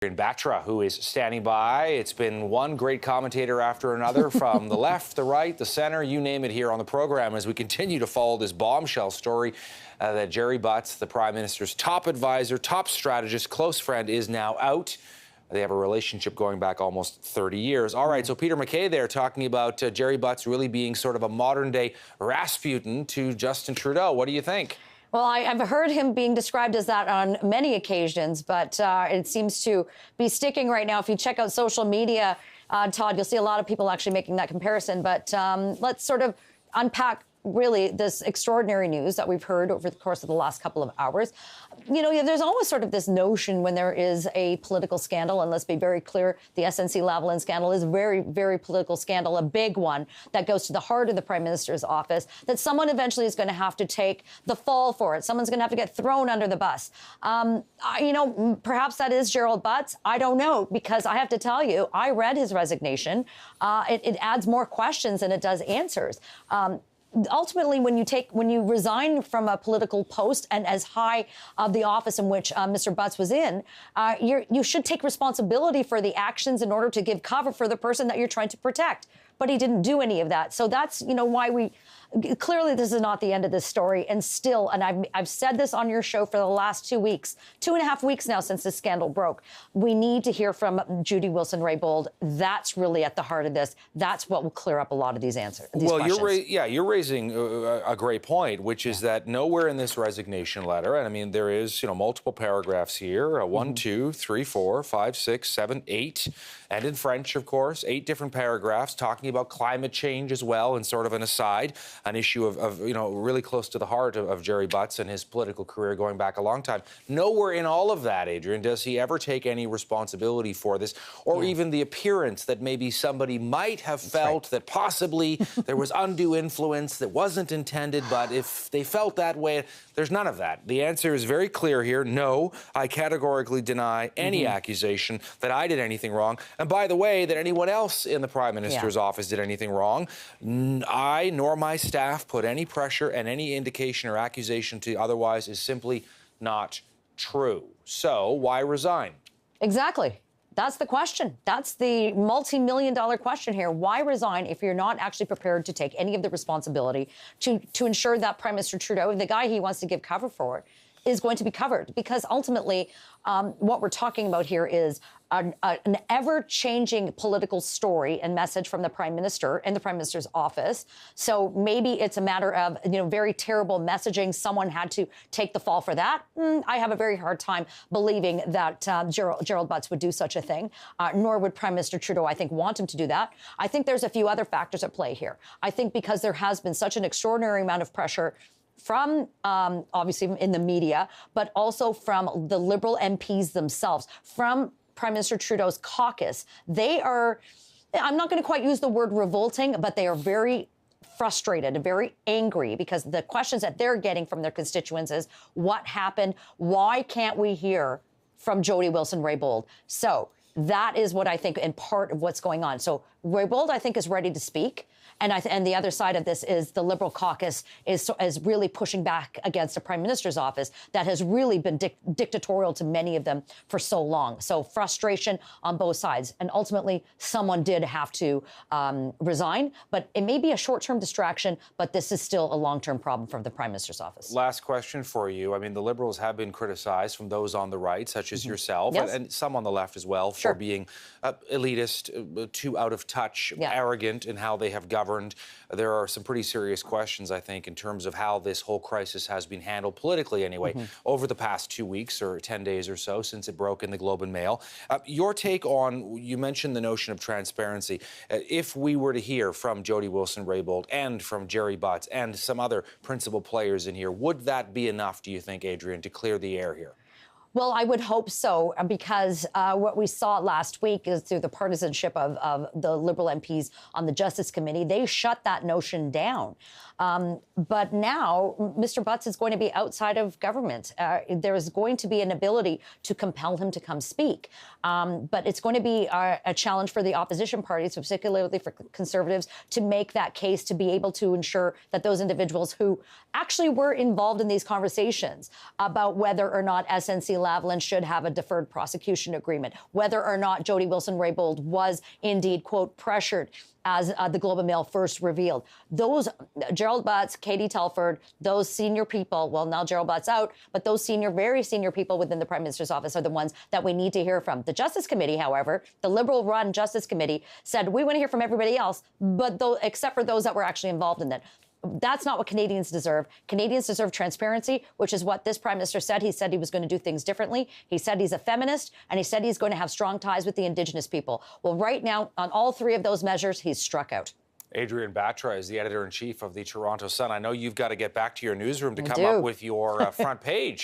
Batra, who is standing by. It's been one great commentator after another from the left, the right, the center, you name it, here on the program as we continue to follow this bombshell story that Gerald Butts, the Prime Minister's top advisor, top strategist, close friend, is now out. They have a relationship going back almost 30 years. All right, so Peter MacKay there talking about Gerald Butts really being sort of a modern-day Rasputin to Justin Trudeau. What do you think? Well, I've heard him being described as that on many occasions, but it seems to be sticking right now. If you check out social media, Todd, you'll see a lot of people actually making that comparison. But let's sort of unpack really this extraordinary news that we've heard over the course of the last couple of hours. You know, there's always sort of this notion when there is a political scandal, and let's be very clear, the SNC-Lavalin scandal is a very, very political scandal, a big one that goes to the heart of the Prime Minister's office, that someone eventually is going to have to take the fall for it. Someone's going to have to get thrown under the bus. You know, perhaps that is Gerald Butts. I don't know, because I have to tell you, I read his resignation. It adds more questions than it does answers. Ultimately, when you resign from a political post and as high of the office in which Mr. Butts was in, you should take responsibility for the actions in order to give cover for the person that you're trying to protect. But he didn't do any of that. So that's, you know, why clearly this is not the end of this story. And still, and I've said this on your show for the last 2 weeks, 2.5 weeks now since this scandal broke. We need to hear from Judy Wilson-Raybould. That's really at the heart of this. That's what will clear up a lot of these answers. Well, you're raising a great point, which is that nowhere in this resignation letter, and I mean, there is, you know, multiple paragraphs here, 1, 2, 3, 4, 5, 6, 7, 8, and in French, of course, 8 different paragraphs talking about climate change as well, and sort of an aside, an issue of you know, really close to the heart of Gerald Butts and his political career going back a long time. Nowhere in all of that, Adrienne, does he ever take any responsibility for this, or even the appearance that maybe somebody might have felt that possibly there was undue influence that wasn't intended, but if they felt that way, there's none of that. The answer is very clear here. No, I categorically deny any accusation that I did anything wrong. And by the way, that anyone else in the Prime Minister's office did anything wrong. I nor my staff put any pressure, and any indication or accusation to otherwise is simply not true. So why resign? Exactly. That's the question. That's the multi-million-dollar question here. Why resign if you're not actually prepared to take any of the responsibility to ensure that Prime Minister Trudeau, the guy he wants to give cover for, is going to be covered? Because ultimately, what we're talking about here is an ever-changing political story and message from the Prime Minister and the Prime Minister's office. So maybe it's a matter of, you know, very terrible messaging. Someone had to take the fall for that. I have a very hard time believing that Gerald Butts would do such a thing, nor would Prime Minister Trudeau, I think, want him to do that. I think there's a few other factors at play here. I think because there has been such an extraordinary amount of pressure from, obviously, in the media, but also from the Liberal MPs themselves, from Prime Minister Trudeau's caucus. They are, I'm not going to quite use the word revolting, but they are very frustrated and very angry because the questions that they're getting from their constituents is, what happened? Why can't we hear from Jody Wilson-Raybould? So that is what I think, and part of what's going on. So Raybould, I think, is ready to speak. And the other side of this is the Liberal caucus is really pushing back against the Prime Minister's office that has really been dictatorial to many of them for so long. So frustration on both sides. And ultimately, someone did have to resign. But it may be a short-term distraction, but this is still a long-term problem for the Prime Minister's office. Last question for you. I mean, the Liberals have been criticized from those on the right, such as yourself, and some on the left as well, for being elitist, too out of touch, arrogant in how they have governed. There are some pretty serious questions, I think, in terms of how this whole crisis has been handled politically anyway, over the past 2 weeks or 10 days or so since it broke in the Globe and Mail. Your take on, you mentioned the notion of transparency. If we were to hear from Jody Wilson-Raybould and from Gerald Butts and some other principal players in here, would that be enough, do you think, Adrienne, to clear the air here? Well, I would hope so, because what we saw last week is through the partisanship of the Liberal MPs on the Justice Committee, they shut that notion down. But now Mr. Butts is going to be outside of government. There is going to be an ability to compel him to come speak. But it's going to be a challenge for the opposition parties, particularly for Conservatives, to make that case, to be able to ensure that those individuals who actually were involved in these conversations about whether or not SNC SNC-Lavalin should have a deferred prosecution agreement, whether or not Jody Wilson-Raybould was indeed, quote, pressured, as the Globe and Mail first revealed. Those, Gerald Butts, Katie Telford, those senior people, well, now Gerald Butts out, but those senior, very senior people within the Prime Minister's office are the ones that we need to hear from. The Justice Committee, however, the Liberal-run Justice Committee, said we want to hear from everybody else, but except for those that were actually involved in it. That's not what Canadians deserve. Canadians deserve transparency, which is what this Prime Minister said. He said he was going to do things differently. He said he's a feminist, and he said he's going to have strong ties with the Indigenous people. Well, right now, on all three of those measures, he's struck out. Adrienne Batra is the editor-in-chief of the Toronto Sun. I know you've got to get back to your newsroom to come up with your front page.